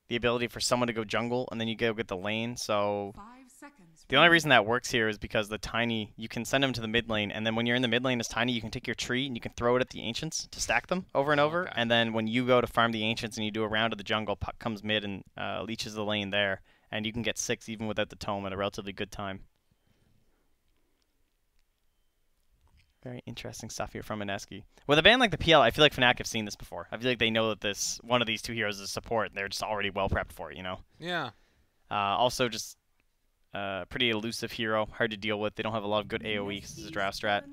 the ability for someone to go jungle, and then you go get the lane. So the only reason that works here is because the Tiny, you can send them to the mid lane, and then when you're in the mid lane as Tiny, you can take your tree and you can throw it at the Ancients to stack them over and over. Okay. And then when you go to farm the Ancients and you do a round of the jungle, Puck comes mid and leeches the lane there, and you can get 6 even without the tome at a relatively good time. Very interesting stuff here from Mineski. With a band like the PL, I feel like Fnatic have seen this before. I feel like they know that this one of these two heroes is support, and they're just already well prepped for it, you know? Yeah. Also, just pretty elusive hero, hard to deal with. They don't have a lot of good AoE because this is a draft strat.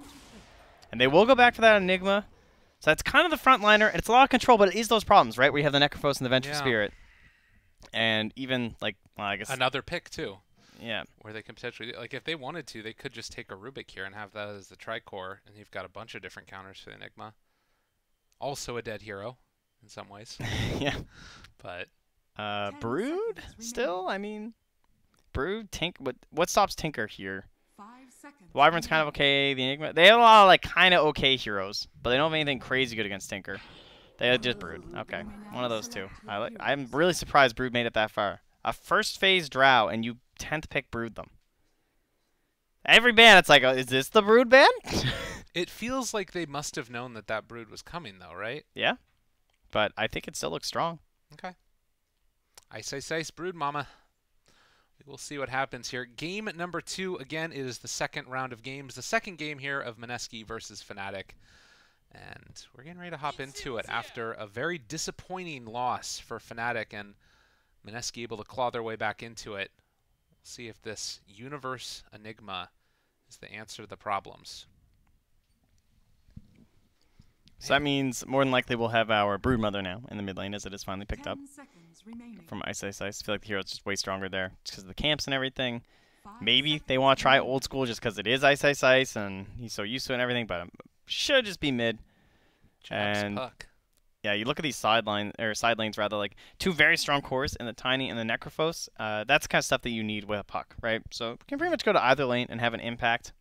And they will go back for that Enigma. So that's kind of the frontliner, and it's a lot of control, but it is those problems, right? Where you have the Necrophos and the Vengeful Spirit. And even, like, well, I guess... Another pick, too. Yeah. Where they can potentially, like, if they wanted to, they could just take a Rubik here and have that as the Tricore, and you've got a bunch of different counters for the Enigma. Also a dead hero, in some ways. Yeah. But... Brood? Still? I mean... Brood? What stops Tinker here? Wyvern's kind of okay. The Enigma... They have a lot of, like, kind of okay heroes, but they don't have anything crazy good against Tinker. They have just Brood. Okay. One of those two. I'm really surprised Brood made it that far. A first phase Drow, and you tend to pick Brood them. Every ban, it's like, is this the Brood ban? It feels like they must have known that that Brood was coming, though, right? Yeah. But I think it still looks strong. Okay. Ice, Brood Mama. We will see what happens here. Game number 2, again, is the second round of games. The second game here of Mineski versus Fnatic. And we're getting ready to hop into it after a very disappointing loss for Fnatic, and Mineski able to claw their way back into it. We'll see if this Universe Enigma is the answer to the problems. So that means more than likely we'll have our Broodmother now in the mid lane, as it is finally picked up from Ice. I feel like the hero's just way stronger there just because of the camps and everything. Maybe they want to try old school just because it is Ice, and he's so used to it and everything, but should just be mid. And Puck. Yeah, you look at these side lanes rather, like 2 very strong cores in the Tiny and the Necrophos. That's the kind of stuff that you need with a Puck, right? So you can pretty much go to either lane and have an impact.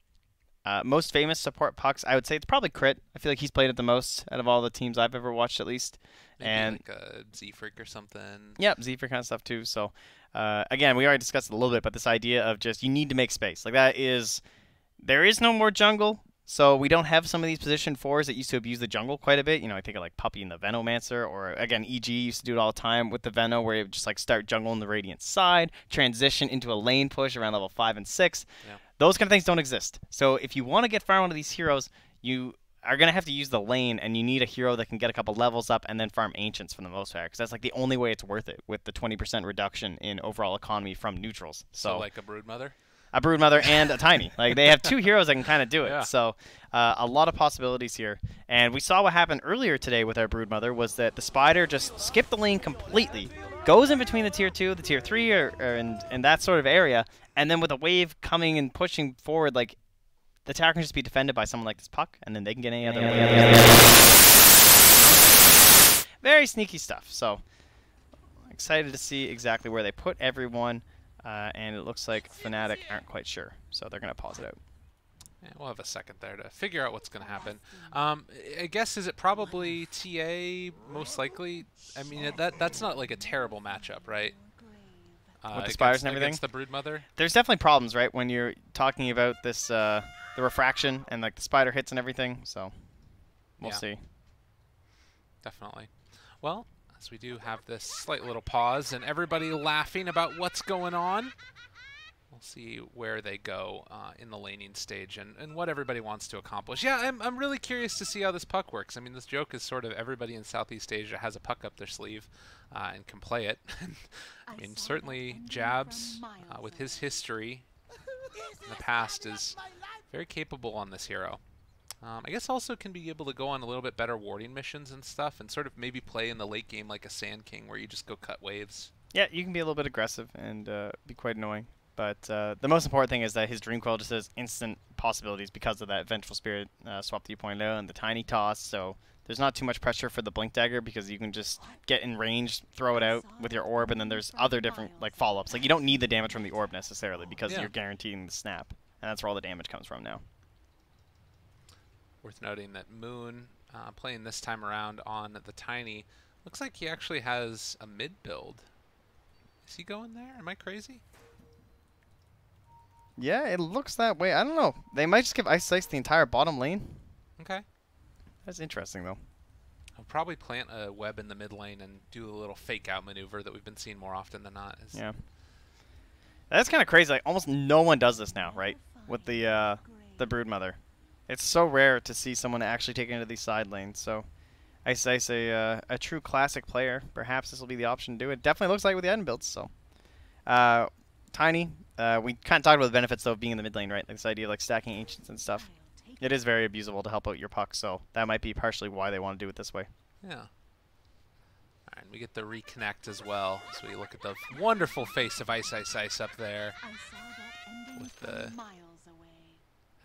Most famous support Pucks, I would say it's probably Crit. I feel like he's played it the most out of all the teams I've ever watched, at least. Maybe and like a Z-Freak or something. Yep, Z-Freak kind of stuff too. So again, we already discussed it a little bit, but this idea of just you need to make space. Like that is, there is no more jungle. So we don't have some of these position 4s that used to abuse the jungle quite a bit. You know, I think of like Puppy and the Venomancer, or again, EG used to do it all the time with the Veno, where it would just like start jungle on the Radiant side, transition into a lane push around level 5 and 6. Yeah. Those kind of things don't exist. So if you want to get far one of these heroes, you are going to have to use the lane, and you need a hero that can get a couple levels up and then farm Ancients for the most part, because that's like the only way it's worth it with the 20% reduction in overall economy from neutrals. So like a Broodmother? A Broodmother and a Tiny. Like, they have 2 heroes that can kind of do it. Yeah. So a lot of possibilities here. And we saw what happened earlier today with our Broodmother was that the Spider just skipped the lane completely, goes in between the tier 2, the tier 3, or in that sort of area, and then with a wave coming and pushing forward, like, the tower can just be defended by someone like this Puck, and then they can get any other way. Very sneaky stuff. So excited to see exactly where they put everyone. And it looks like Fnatic aren't quite sure, so they're going to pause it out. Yeah, we'll have a second there to figure out what's going to happen. I guess, is it probably TA most likely? I mean, that's not like a terrible matchup, right? With the Spires and everything? Against the Broodmother? There's definitely problems, right, when you're talking about this, the refraction and like the Spider hits and everything, so we'll see. Definitely. Well, as we do have this slight little pause and everybody laughing about what's going on, we'll see where they go in the laning stage and what everybody wants to accomplish. Yeah, I'm really curious to see how this Puck works. I mean, this joke is sort of everybody in Southeast Asia has a Puck up their sleeve and can play it. I mean, certainly Jabs, with his history in the past, is very capable on this hero. I guess also can be able to go on a little bit better warding missions and stuff, and sort of maybe play in the late game like a Sand King, where you just go cut waves. Yeah, you can be a little bit aggressive and be quite annoying. But the most important thing is that his Dream Coil just has instant possibilities because of that Vengeful Spirit swap that you pointed out and the Tiny Toss. So there's not too much pressure for the Blink Dagger because you can just get in range, throw it out with your Orb, and then there's other different like follow-ups. Like, you don't need the damage from the Orb necessarily because you're guaranteeing the snap, and that's where all the damage comes from now. Worth noting that Moon, playing this time around on the Tiny, looks like he actually has a mid build. Is he going there? Am I crazy? Yeah, it looks that way. I don't know. They might just give Ice Ice the entire bottom lane. Okay. That's interesting, though. I'll probably plant a web in the mid lane and do a little fake out maneuver that we've been seeing more often than not. Yeah. That's kind of crazy. Like, almost no one does this now, right? With the Broodmother. It's so rare to see someone actually take into these side lanes. So, Ice Ice, a true classic player. Perhaps this will be the option to do it. Definitely looks like with the item builds. So, Tiny. We kind of talked about the benefits, though, of being in the mid lane, right? Like this idea of like stacking ancients and stuff. It is very abusable to help out your puck, so that might be partially why they want to do it this way. Yeah. All right, we get the reconnect as well. So we look at the wonderful face of Ice Ice Ice up there with the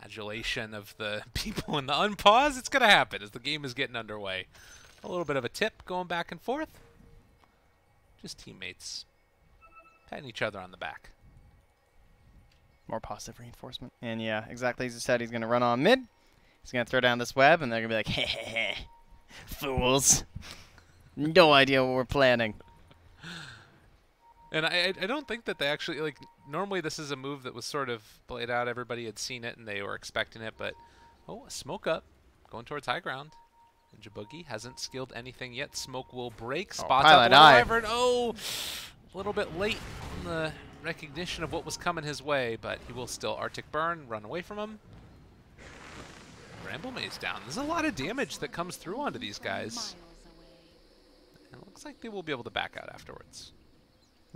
adulation of the people in the unpause. It's going to happen as the game is getting underway. A little bit of a tip going back and forth. Just teammates patting each other on the back. More positive reinforcement. And yeah, exactly as you said, he's going to run on mid. He's going to throw down this web, and they're going to be like, heh, fools. No idea what we're planning. And I don't think that they actually, like, normally this is a move that was sort of played out. Everybody had seen it, and they were expecting it. But, oh, a smoke up, going towards high ground. And Jaboogie hasn't skilled anything yet. Smoke will break. Spots up Wyvern. Oh, a little bit late in the recognition of what was coming his way, but he will still Arctic Burn, run away from him. Bramble Maze down. There's a lot of damage that comes through onto these guys. And it looks like they will be able to back out afterwards.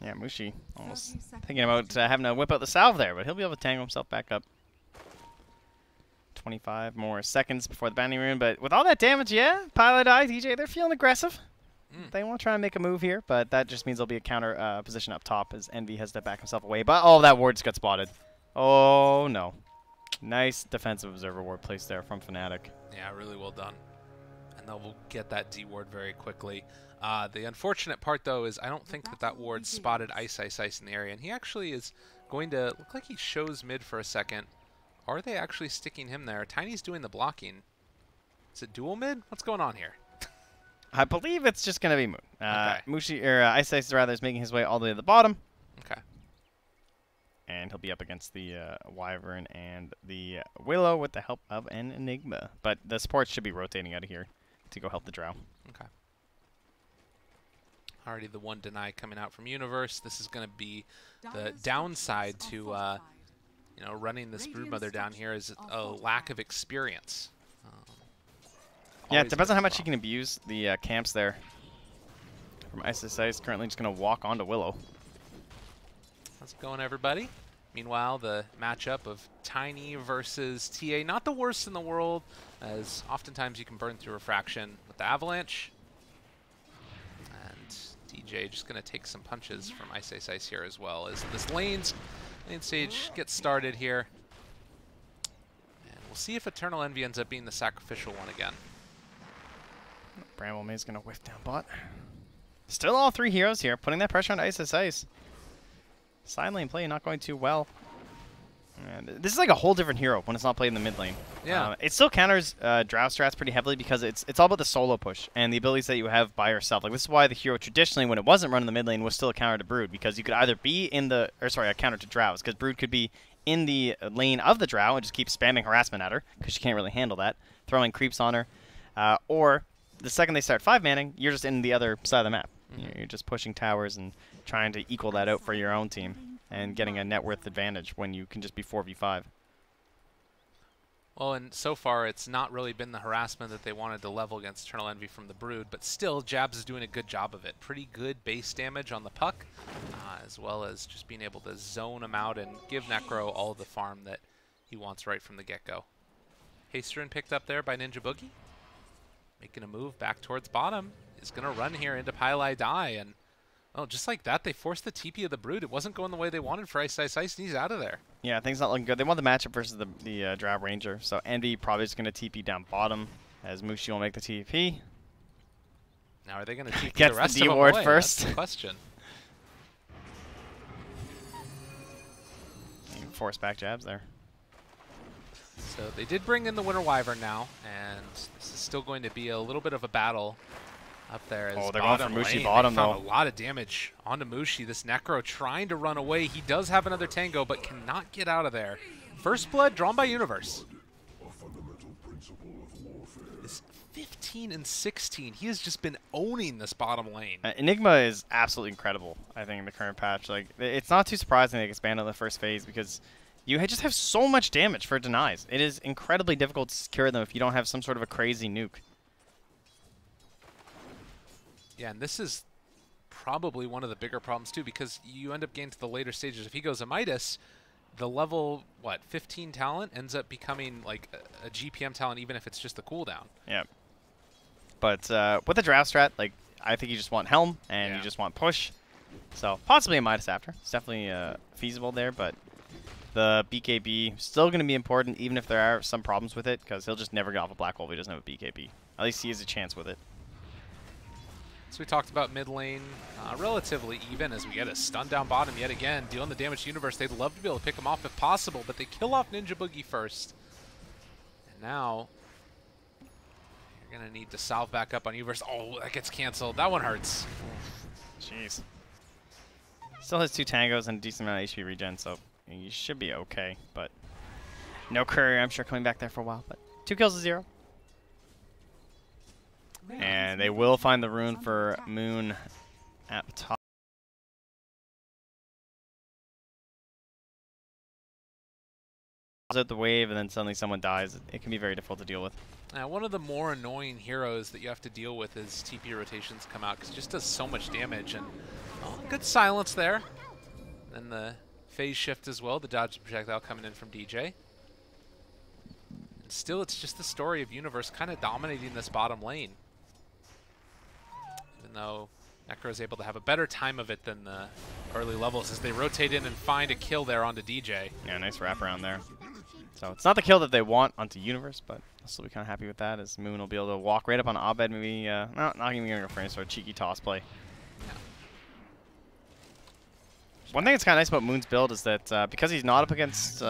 Yeah, Mushi almost thinking about having to whip out the salve there, but he'll be able to tangle himself back up. 25 more seconds before the banding rune, but with all that damage, yeah, Pilot Eye, DJ, they're feeling aggressive. They want to try and make a move here, but that just means there'll be a counter position up top as Envy has to back himself away. But oh, that ward just got spotted. Oh, no. Nice defensive observer ward placed there from Fnatic. Yeah, really well done. And they will get that D ward very quickly. The unfortunate part, though, is I don't think that ward spotted Ice Ice Ice in the area. And he actually is going to look like he shows mid for a second. Are they actually sticking him there? Tiny's doing the blocking. Is it dual mid? What's going on here? I believe it's just going to be Moon. Okay. Mushi, or Ice Ice rather, is making his way all the way to the bottom. Okay. And he'll be up against the Wyvern and the Willow with the help of an Enigma. But the supports should be rotating out of here to go help the Drow. Okay. Already the one deny coming out from Universe. This is going to be the downside to you know, running this Broodmother down here is a lack of experience. Yeah, it depends on how much you can abuse the camps there. From Ice Ice, currently just going to walk onto Willow. How's it going, everybody? Meanwhile, the matchup of Tiny versus TA, not the worst in the world, as oftentimes you can burn through Refraction with the Avalanche. And DJ just going to take some punches from Ice Ice Ice here as well, as this lane stage gets started here. And we'll see if Eternal Envy ends up being the sacrificial one again. Bramble Maze going to whiff down bot. Still all three heroes here, putting that pressure on Ice Ice Ice. Side lane play not going too well. And this is like a whole different hero when it's not played in the mid lane. Yeah. It still counters Drow strats pretty heavily because it's all about the solo push and the abilities that you have by yourself. Like this is why the hero traditionally, when it wasn't run in the mid lane, was still a counter to Brood, because you could either be in the, or sorry, a counter to Drows, because Brood could be in the lane of the Drow and just keep spamming harassment at her because she can't really handle that, throwing creeps on her, or the second they start 5-manning, you're just in the other side of the map. You're just pushing towers and trying to equal that out for your own team and getting a net worth advantage when you can just be 4v5. Well, and so far it's not really been the harassment that they wanted to level against Eternal Envy from the Brood, but still Jabs is doing a good job of it. Pretty good base damage on the puck, as well as just being able to zone him out and give Necro all the farm that he wants right from the get-go. Hasterin picked up there by Ninja Boogie. Making a move back towards bottom. Is going to run here into Pile Die, and oh, just like that, they forced the TP of the Brood. It wasn't going the way they wanted for Ice Ice Ice, and he's out of there. Yeah, things not looking good. They want the matchup versus the Drow Ranger, so Envy probably just going to TP down bottom as Mushi will make the TP. Now, are they going to TP the rest of them away? First. That's the question. Force back jabs there. So they did bring in the Winter Wyvern now, and this is still going to be a little bit of a battle up there. As they're going for Mushi lane. bottom, They found though. a lot of damage onto Mushi. This Necro trying to run away. He does have another Tango, but cannot get out of there. First blood drawn by Universe. Is 15 and 16. He has just been owning this bottom lane. Enigma is absolutely incredible, I think, in the current patch. Like, it's not too surprising they expanded the first phase because you just have so much damage for denies. It is incredibly difficult to secure them if you don't have some sort of a crazy nuke. Yeah, and this is probably one of the bigger problems too, because you end up getting to the later stages. If he goes a Midas, the level, 15 talent ends up becoming like a GPM talent, even if it's just the cooldown. Yeah. But with the draft strat, like, I think you just want Helm and you just want push. So possibly a Midas after. It's definitely feasible there, but the BKB still going to be important, even if there are some problems with it, because he'll just never get off a black hole if he doesn't have a BKB. At least he has a chance with it. So we talked about mid lane, relatively even as we get a stun down bottom yet again, dealing the damage to Universe. They'd love to be able to pick him off if possible, but they kill off Ninja Boogie first. And now you're going to need to salve back up on Universe. Oh, that gets canceled. That one hurts. Jeez. Still has 2 tangos and a decent amount of HP regen, so you should be okay. But no courier, I'm sure, coming back there for a while. But 2 kills to 0. And they will find the rune for Moon at the top. Out the wave, and then suddenly someone dies. It can be very difficult to deal with. Now, one of the more annoying heroes that you have to deal with is TP rotations come out, because it just does so much damage. And good silence there. Then the phase shift as well, the dodge projectile coming in from DJ. And still, it's just the story of Universe kind of dominating this bottom lane. Even though Necro is able to have a better time of it than the early levels as they rotate in and find a kill there onto DJ. Yeah, nice wraparound there. So it's not the kill that they want onto Universe, but I'll still be kind of happy with that, as Moon will be able to walk right up on Abed, maybe, not even going to go for any sort of cheeky toss play. Yeah. One thing that's kind of nice about Moon's build is that because he's not up against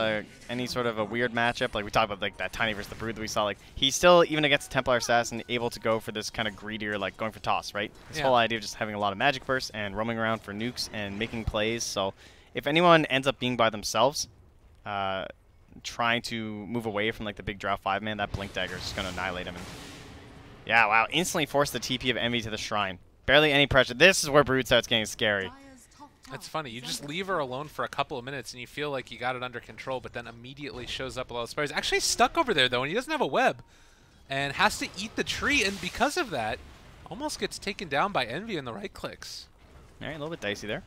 any sort of a weird matchup, like we talked about, like that Tiny versus the Brood that we saw, like he's still, even against the Templar Assassin, able to go for this kind of greedier, like going for toss, right? This whole idea of just having a lot of magic bursts and roaming around for nukes and making plays. So if anyone ends up being by themselves, trying to move away from like the big Drow 5-man, that Blink Dagger is just going to annihilate him. And yeah, wow, instantly forced the TP of Envy to the Shrine. Barely any pressure. This is where Brood starts getting scary. It's funny, you just leave her alone for a couple of minutes and you feel like you got it under control, but then immediately shows up a lot of spiders. Actually stuck over there though, and he doesn't have a web. And has to eat the tree, and because of that, almost gets taken down by Envy in the right clicks. Alright, a little bit dicey there.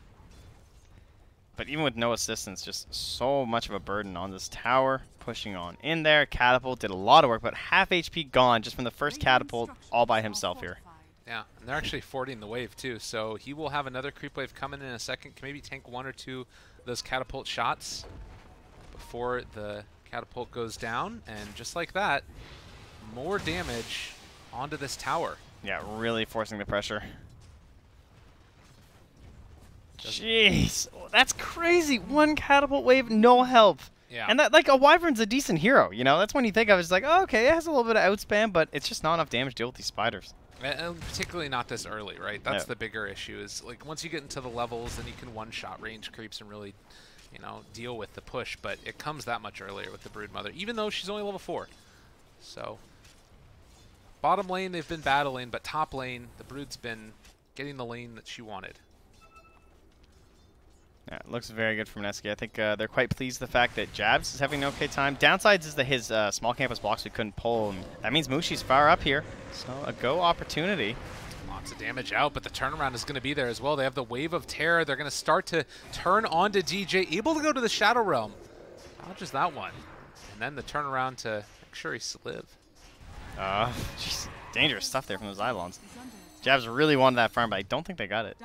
But even with no assistance, just so much of a burden on this tower. Pushing on in there. Catapult did a lot of work, but half HP gone just from the first catapult all by himself here. Yeah, and they're actually 40ing the wave too, so he will have another creep wave coming in a second. Can maybe tank 1 or 2 of those catapult shots before the catapult goes down, and just like that, more damage onto this tower. Yeah, really forcing the pressure. Jeez, that's crazy. 1 catapult wave, no help. Yeah. And that, like, a Wyvern's a decent hero, you know? That's when you think of it, it's like, oh, okay, it has a little bit of outspam, but it's just not enough damage to deal with these spiders. And particularly not this early, right? That's the bigger issue, is like once you get into the levels, then you can one-shot range creeps and really, you know, deal with the push, but it comes that much earlier with the Brood Mother, even though she's only level 4. So, bottom lane they've been battling, but top lane, the Brood's been getting the lane that she wanted. Yeah, it looks very good from Mineski. I think they're quite pleased with the fact that Jabs is having an okay time. Downsides is that his small campus blocks we couldn't pull, and that means Mushi's far up here. So a go opportunity. Lots of damage out, but the turnaround is going to be there as well. They have the Wave of Terror. They're going to start to turn onto DJ, able to go to the Shadow Realm. Dodges that one. And then the turnaround to make sure he live. Jeez, dangerous stuff there from those Eidolons. Jabs really wanted that farm, but I don't think they got it.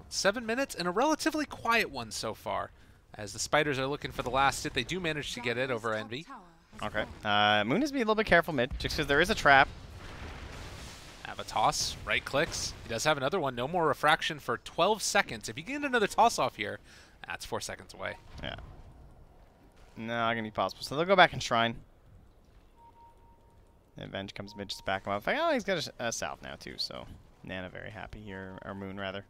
7 minutes and a relatively quiet one so far. As the spiders are looking for the last hit, they do manage to get it over Envy. Okay. Moon is being a little bit careful mid, just because there is a trap. Have a toss, right clicks. He does have another one. No more refraction for 12 seconds. If you get another toss off here, that's 4 seconds away. Yeah. No, not going to be possible. So they'll go back and Shrine. And Venge comes mid just to back him up. Oh, he's got a South now, too, so Nana very happy here. Or Moon, rather.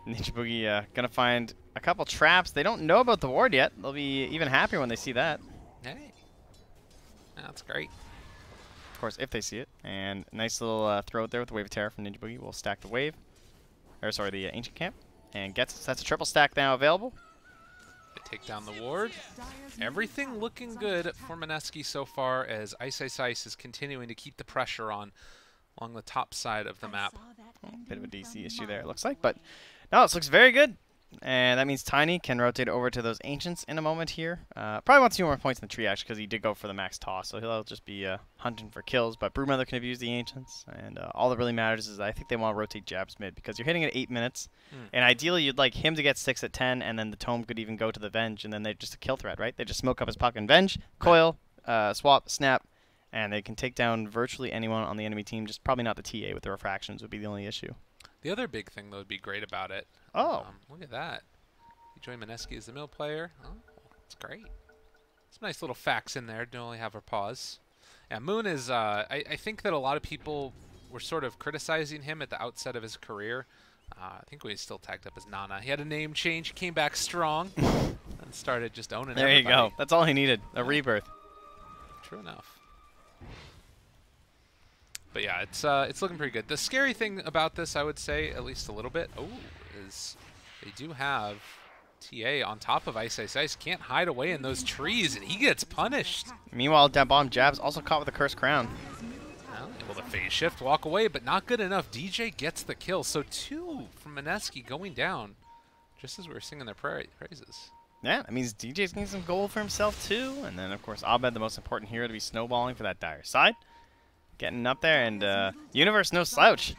Ninja Boogie gonna find a couple traps. They don't know about the ward yet. They'll be even happier when they see that. Hey. That's great. Of course, if they see it. And nice little throw there with the Wave of Terror from Ninja Boogie. We'll stack the wave. Or, sorry, the Ancient Camp. And gets us. That's a triple stack now available. They take down the ward. Everything looking good for Mineski so far as Ice Ice Ice is continuing to keep the pressure on along the top side of the map. Bit of a DC issue there, it looks like. But no, this looks very good. And that means Tiny can rotate over to those Ancients in a moment here. Probably wants a few more points in the tree, actually, because he did go for the max toss. So he'll just be hunting for kills. But Brewmother can abuse the Ancients. And all that really matters is I think they want to rotate Jabs mid, because you're hitting at 8 minutes. And ideally, you'd like him to get 6 at 10, and then the Tome could even go to the Venge, and then they're just a kill threat, right? They just smoke up his puck and Venge, coil, swap, snap, and they can take down virtually anyone on the enemy team. Just probably not the TA with the refractions would be the only issue. The other big thing that would be great about it. Look at that. You join Mineski as the middle player. Oh, that's great. Some nice little facts in there. Don't only have her pause. Yeah, Moon is, I think that a lot of people were sort of criticizing him at the outset of his career. I think we still tagged up as Nana. He had a name change, came back strong, and started just owning everybody. There you go. That's all he needed, a rebirth. True enough. But yeah, it's looking pretty good. The scary thing about this, I would say, at least a little bit, is they do have TA on top of Ice Ice Ice. Can't hide away in those trees, and he gets punished. Meanwhile, that bomb Jabs also caught with a Cursed Crown. Well, able to phase shift, walk away, but not good enough. DJ gets the kill. So 2 from Mineski going down, just as we were singing their praises. Yeah, that means DJ's getting some gold for himself, too. And then, of course, Abed, the most important hero to be snowballing for that dire side. Getting up there, and Universe no slouch.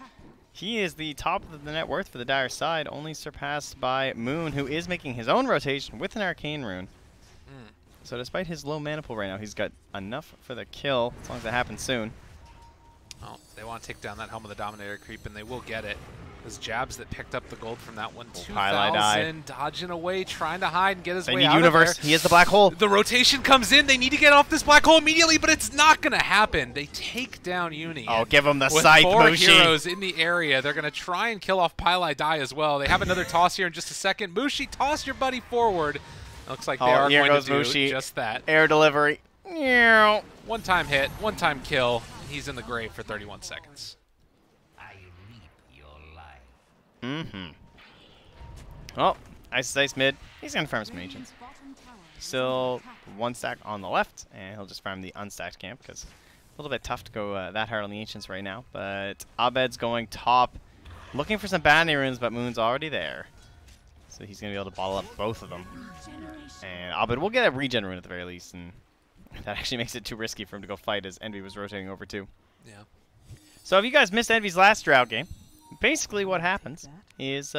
He is the top of the net worth for the dire side, only surpassed by Moon, who is making his own rotation with an Arcane Rune. So despite his low mana pool right now, he's got enough for the kill, as long as it happens soon. Oh, they want to take down that Helm of the Dominator creep, and they will get it. Those Jabs that picked up the gold from that one. 2,000, dodging away, trying to hide and get his way out Universe. of there. He is the black hole. The rotation comes in. They need to get off this black hole immediately, but it's not going to happen. They take down Uni. Oh, give him the scythe, With 4 Mushi. heroes in the area, they're going to try and kill off Pylai Die as well. They have another toss here in just a second. Mushi, toss your buddy forward. It looks like they are going to do Mushi. just that. Air delivery. One-time hit, one-time kill. He's in the grave for 31 seconds. Oh, Ice Ice mid. He's going to farm some Ancients. Still 1 stack on the left, and he'll just farm the unstacked camp because a little bit tough to go that hard on the Ancients right now. But Abed's going top, looking for some bounty runes, but Moon's already there. So he's going to be able to bottle up both of them. And Abed will get a regen rune at the very least, and that actually makes it too risky for him to go fight as Envy was rotating over too. Yeah. So if you guys missed Envy's last drought game, basically what happens is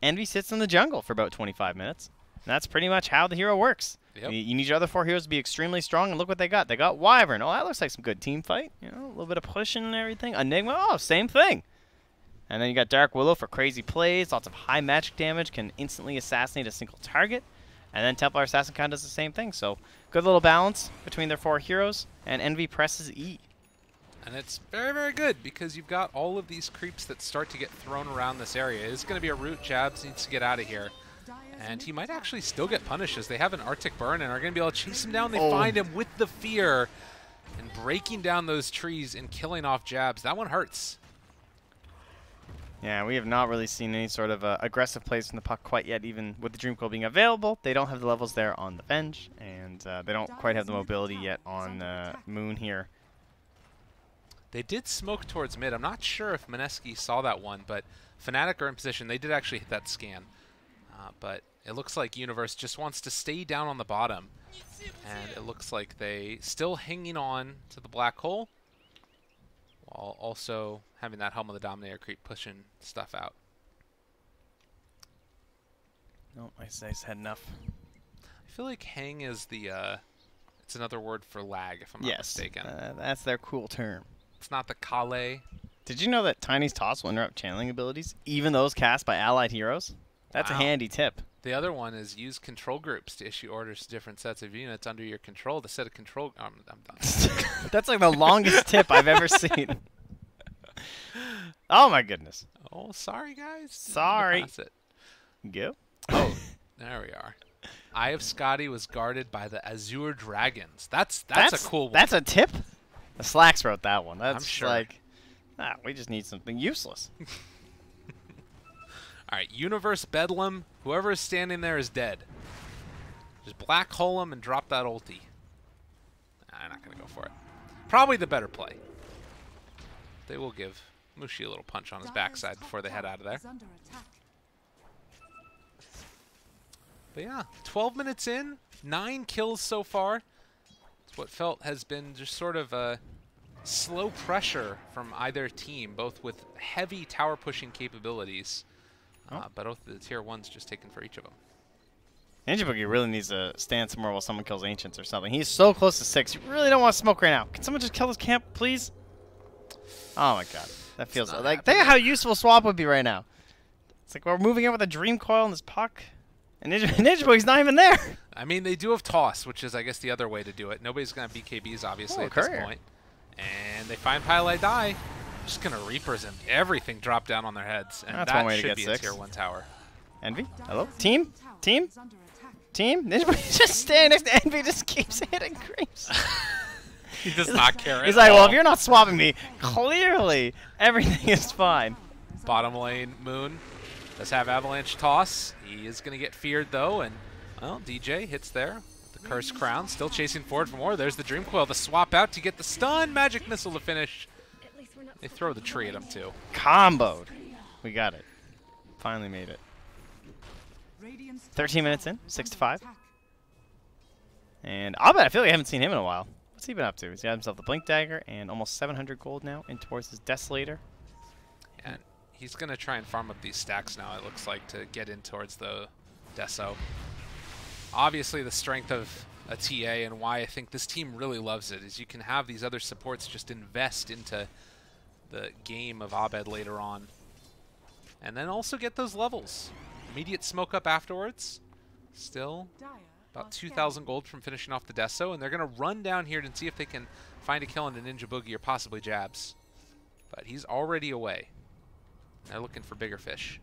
Envy sits in the jungle for about 25 minutes. And that's pretty much how the hero works. Yep. You need your other 4 heroes to be extremely strong, and look what they got. They got Wyvern. Oh, that looks like some good team fight. You know, a little bit of pushing and everything. Enigma, oh, same thing. And then you got Dark Willow for crazy plays, lots of high magic damage, can instantly assassinate a single target. And then Templar Assassin kind of does the same thing. So good little balance between their 4 heroes, and Envy presses E. And it's very, very good because you've got all of these creeps that start to get thrown around this area. It's going to be a root. Jabs needs to get out of here. And he might actually still get punished as they have an Arctic Burn and are going to be able to chase him down. They find him with the fear and breaking down those trees and killing off Jabs. That one hurts. Yeah, we have not really seen any sort of aggressive plays from the puck quite yet, even with the Dream Coil being available. They don't have the levels there on the Venge, and they don't quite have the mobility yet on Moon here. They did smoke towards mid. I'm not sure if Mineski saw that one, but Fnatic are in position. They did actually hit that scan. But it looks like Universe just wants to stay down on the bottom. And it looks like they still hanging on to the black hole, while also having that Helm of the Dominator creep pushing stuff out. No, Ice Ice had enough. I feel like hang is the, it's another word for lag, if I'm not mistaken. That's their cool term. It's not the Kale. Did you know that Tiny's Toss will interrupt channeling abilities, even those cast by allied heroes? That's a handy tip. The other one is use control groups to issue orders to different sets of units under your control to set a control. I'm done. That's like the longest tip I've ever seen. Oh my goodness. Oh, sorry guys. Sorry. Pass it. Go. Oh, there we are. Eye of Scotty was guarded by the Azure Dragons. That's a cool one. That's a tip? The Slacks wrote that one. That's I'm sure. like, we just need something useless. All right, Universe Bedlam. Whoever is standing there is dead. Just black hole him and drop that ulti. I'm not going to go for it. Probably the better play. They will give Mushi a little punch on his backside before they head out of there. But yeah, 12 minutes in, 9 kills so far. It's what felt has been just sort of a slow pressure from either team, both with heavy tower pushing capabilities. But both the tier 1s just taken for each of them. Ninja Boogie really needs to stand somewhere while someone kills Ancients or something. He's so close to 6. You really don't want to smoke right now. Can someone just kill this camp, please? Oh my god. That feels like... Think of how useful Swap would be right now. It's like we're moving in with a Dream Coil and this puck. And Ninja Boogie's not even there. I mean, they do have Toss, which is, I guess, the other way to do it. Nobody's going to have BKBs, obviously, at this point. And they find Pile Die. Just going to Reapers and everything drop down on their heads. And that's one way to should get be 6. a tier 1 tower. Envy? Hello? Team? Team? Team? Ninja Boogie's just standing next to Envy, just keeps hitting creeps. He does not care. He's like, well, if you're not swapping me, clearly everything is fine. Bottom lane, Moon does have Avalanche Toss. He is going to get feared, though, and, well, DJ hits there. The Curse Crown, still chasing forward for more. There's the Dream Coil, the swap out to get the stun. Magic Missile to finish. They throw the tree at him, too. Comboed. We got it. Finally made it. 13 minutes in, 6-5. And Abed, I feel like I haven't seen him in a while. What's he been up to? He's got himself the Blink Dagger and almost 700 gold now in towards his Desolator. And he's going to try and farm up these stacks now, it looks like, to get in towards the Deso. Obviously, the strength of a TA and why I think this team really loves it is you can have these other supports just invest into the game of Abed later on. And then also get those levels. Immediate smoke up afterwards. Still about 2,000 gold from finishing off the Deso, and they're going to run down here and see if they can find a kill on a Ninja Boogie or possibly Jabs. But he's already away. They're looking for bigger fish.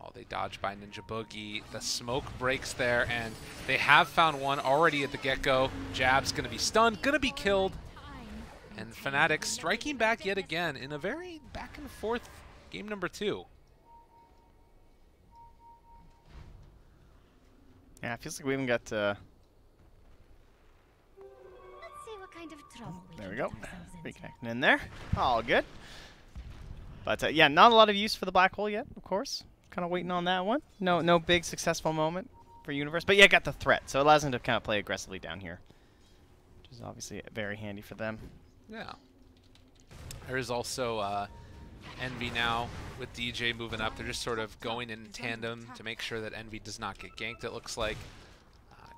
Oh, they dodge by Ninja Boogie. The smoke breaks there, and they have found one already at the get-go. Jabs going to be stunned, going to be killed. And Fnatic striking back yet again in a very back-and-forth game number 2. Yeah, it feels like we even got Let's see what kind of trouble there we go. Reconnecting in there. All good. But yeah, not a lot of use for the black hole yet, of course. Kind of waiting on that one. No big successful moment for Universe. But yeah, got the threat, so it allows them to kind of play aggressively down here, which is obviously very handy for them. Yeah. There is also Envy now with DJ moving up. They're just sort of going in tandem to make sure that Envy does not get ganked, it looks like.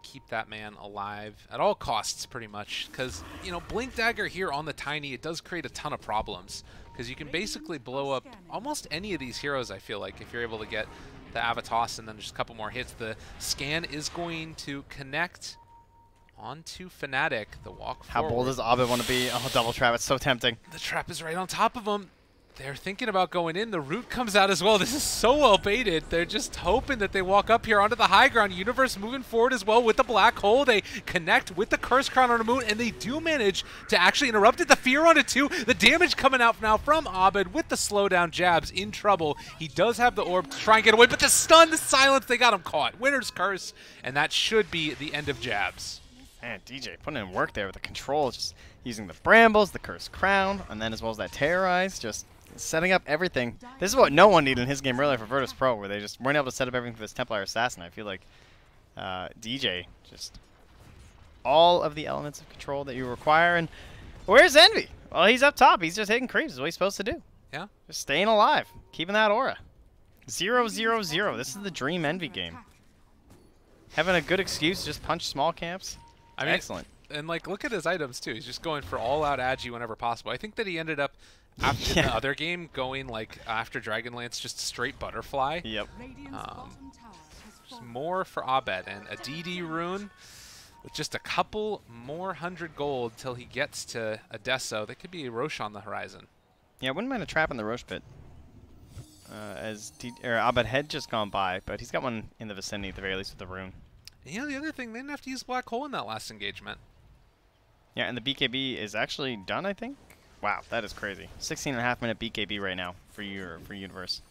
Keep that man alive at all costs, pretty much. Because, you know, Blink Dagger here on the Tiny, it does create a ton of problems. Because you can basically blow up almost any of these heroes, I feel like, if you're able to get the Avatos and then just a couple more hits. The scan is going to connect onto Fnatic. The walk forward. How bold does Abed want to be? Oh, double trap. It's so tempting. The trap is right on top of him. They're thinking about going in. The root comes out as well. This is so well baited. They're just hoping that they walk up here onto the high ground. Universe moving forward as well with the black hole. They connect with the Curse Crown on the moon, and they do manage to actually interrupt it. The fear on it too. The damage coming out now from Abed with the slowdown. Jabs in trouble. He does have the orb to try and get away, but the stun, the silence, they got him caught. Winner's curse, and that should be the end of Jabs. Man, DJ putting in work there with the control, just using the Brambles, the Cursed Crown, and then as well as that Terrorize, just setting up everything. This is what no one needed in his game earlier for Virtus Pro, where they just weren't able to set up everything for this Templar Assassin. I feel like DJ, just all of the elements of control that you require. And where's Envy? Well, he's up top. He's just hitting creeps. Is what he's supposed to do. Yeah. Just staying alive, keeping that aura. 0-0-0. This is the dream Envy game. Having a good excuse to just punch small camps. I mean, excellent. And like, look at his items too. He's just going for all-out agi whenever possible. I think that he ended up after the other game going like after Dragonlance just straight butterfly. Yep. More for Abed and a DD rune with just a couple more 100 gold till he gets to Adesso. That could be a Roche on the horizon. Yeah, I wouldn't mind a trap in the Roche pit. As Abed had just gone by, but he's got one in the vicinity at the very least with the rune. And, you know, the other thing, they didn't have to use Black Hole in that last engagement. Yeah, and the BKB is actually done, I think. Wow, that is crazy. 16.5-minute BKB right now for Universe.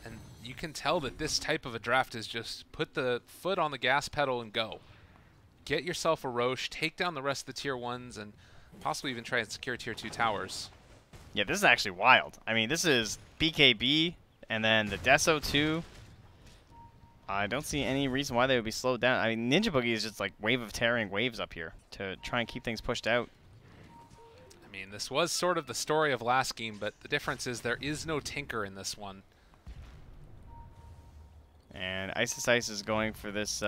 And you can tell that this type of a draft is just put the foot on the gas pedal and go. Get yourself a Roche, take down the rest of the tier 1s, and possibly even try and secure tier 2 towers. Yeah, this is actually wild. I mean, this is BKB, and then the Deso too. I don't see any reason why they would be slowed down. I mean, Ninja Boogie is just like wave of tearing waves up here to try and keep things pushed out. I mean, this was sort of the story of last game, but the difference is there is no Tinker in this one. And Ice is going for this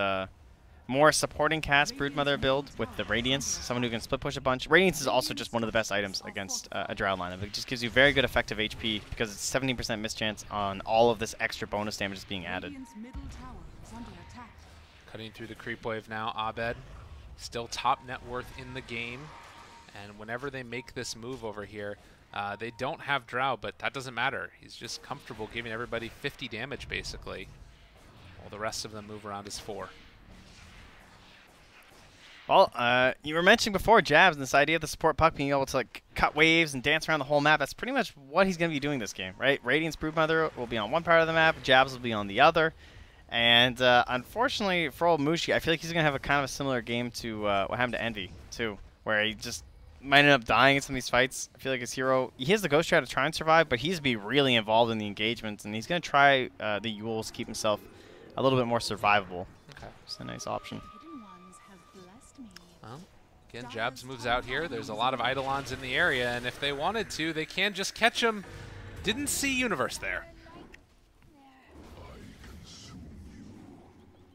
more supporting cast Broodmother build with the Radiance, someone who can split push a bunch. Radiance is also just one of the best items against a Drow lineup. It just gives you very good effective HP because it's 70% mischance on all of this extra bonus damage that's being added. Cutting through the creep wave now, Abed. Still top net worth in the game. And whenever they make this move over here, they don't have Drow, but that doesn't matter. He's just comfortable giving everybody 50 damage, basically. While the rest of them move around as 4. Well, you were mentioning before Jabs and this idea of the support puck being able to like cut waves and dance around the whole map. That's pretty much what he's going to be doing this game, right? Radiance Broodmother will be on one part of the map, Jabs will be on the other. And unfortunately for old Mushi, I feel like he's going to have a kind of a similar game to what happened to Envy, too, where he just might end up dying in some of these fights. I feel like his hero, he has the Ghost Shroud to try and survive, but he's to be really involved in the engagements, and he's going to try the Yules to keep himself a little bit more survivable. Okay. It's a nice option. Well, again, Jabs moves out here. There's a lot of Eidolons in the area, and if they wanted to, they can just catch him. Didn't see Universe there.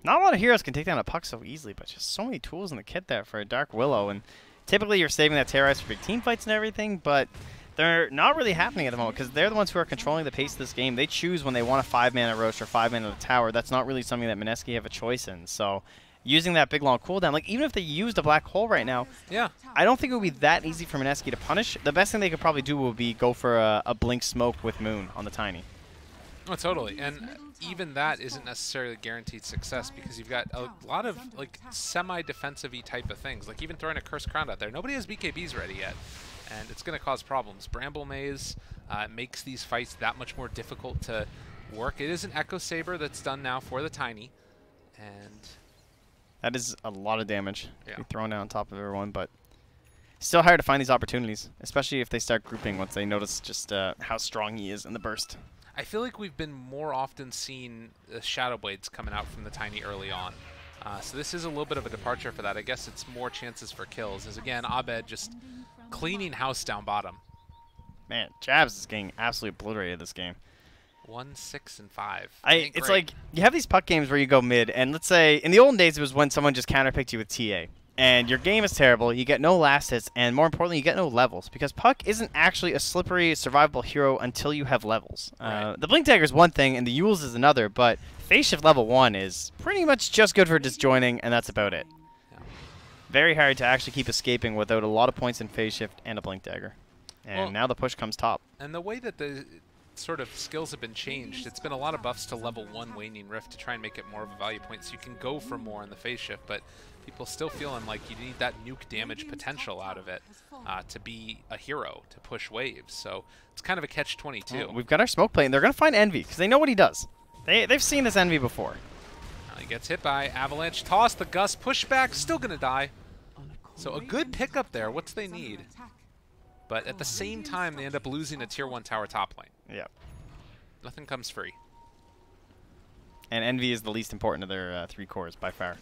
Not a lot of heroes can take down a puck so easily, but just so many tools in the kit there for a Dark Willow. And typically you're saving that Terrorize for big team fights and everything, but they're not really happening at the moment because they're the ones who are controlling the pace of this game. They choose when they want a 5-mana Roche or 5-mana tower. That's not really something that Mineski have a choice in. So using that big long cooldown, like even if they used a Black Hole right now, yeah, I don't think it would be that easy for Mineski to punish. The best thing they could probably do would be go for a Blink Smoke with Moon on the Tiny. Oh, totally. And even that isn't necessarily guaranteed success because you've got a lot of like semi-defensive-y type of things. Like even throwing a Cursed Crown out there. Nobody has BKBs ready yet, and it's going to cause problems. Bramble Maze makes these fights that much more difficult to work. It is an Echo Saber that's done now for the Tiny, and that is a lot of damage. Yeah. Be thrown down on top of everyone, but still hard to find these opportunities, especially if they start grouping once they notice just how strong he is in the burst. I feel like we've been more often seeing the Shadow Blades coming out from the Tiny early on. So this is a little bit of a departure for that. I guess it's more chances for kills. As again, Abed just cleaning house down bottom. Man, Jabs is getting absolutely obliterated this game. 1, 6, and 5. It's like you have these puck games where you go mid, and let's say in the olden days it was when someone just counterpicked you with TA. And your game is terrible, you get no last hits, and more importantly, you get no levels. Because Puck isn't actually a slippery, survivable hero until you have levels. Right. The Blink Dagger is one thing, and the Yules is another, but Phase Shift level 1 is pretty much just good for disjoining, and that's about it. Yeah. Very hard to actually keep escaping without a lot of points in Phase Shift and a Blink Dagger. And now the push comes top. And the way that the sort of skills have been changed, it's been a lot of buffs to level 1 Waning Rift to try and make it more of a value point so you can go for more in the Phase Shift, but people still feeling like you need that nuke damage potential out of it to be a hero, to push waves. So it's kind of a catch-22. Well, we've got our smoke plate, and they're going to find Envy, because they know what he does. They've seen this Envy before. He gets hit by Avalanche Toss, the Gust, pushback, still going to die. So a good pickup there. What's they need? But at the same time, they end up losing a Tier 1 tower top lane. Yeah. Nothing comes free. And Envy is the least important of their 3 cores, by far.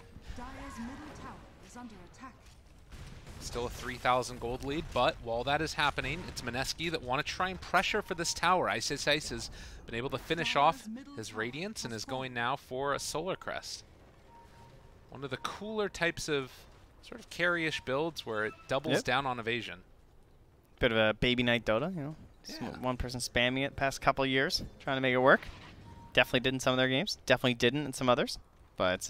Still a 3,000 gold lead, but while that is happening, it's Mineski that want to try and pressure for this tower. Ice has been able to finish off his Radiance and is going now for a Solar Crest. One of the cooler types of sort of carry-ish builds where it doubles down on evasion. Bit of a baby night Dota, you know. Yeah. One person spamming it past couple of years, trying to make it work. Definitely did in some of their games. Definitely didn't in some others. But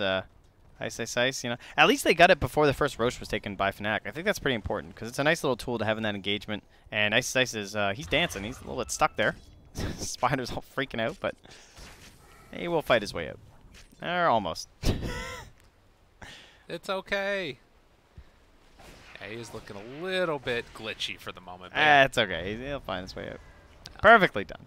Ice, you know. At least they got it before the first Roche was taken by Fnatic. I think that's pretty important because it's a nice little tool to have in that engagement. And Ice is, he's dancing. He's a little bit stuck there. Spider's all freaking out, but he will fight his way out. Or almost. It's okay. Yeah, he's looking a little bit glitchy for the moment. It's okay. He'll find his way out. Perfectly done.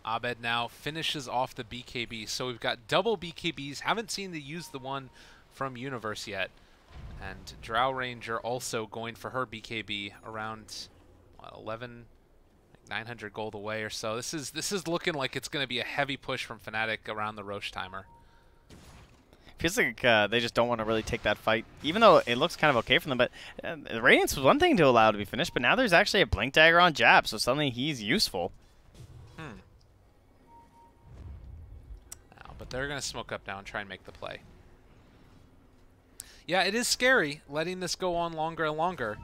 Abed now finishes off the BKB. So we've got double BKBs. Haven't seen the use the one from Universe yet. And Drow Ranger also going for her BKB around 11, 900 gold away or so. This is looking like it's going to be a heavy push from Fnatic around the Roche timer. Feels like they just don't want to really take that fight, even though it looks kind of okay for them. But the Radiance was one thing to allow to be finished, but now there's actually a Blink Dagger on Jab, so suddenly he's useful. But they're going to smoke up now and try and make the play. Yeah, it is scary letting this go on longer and longer.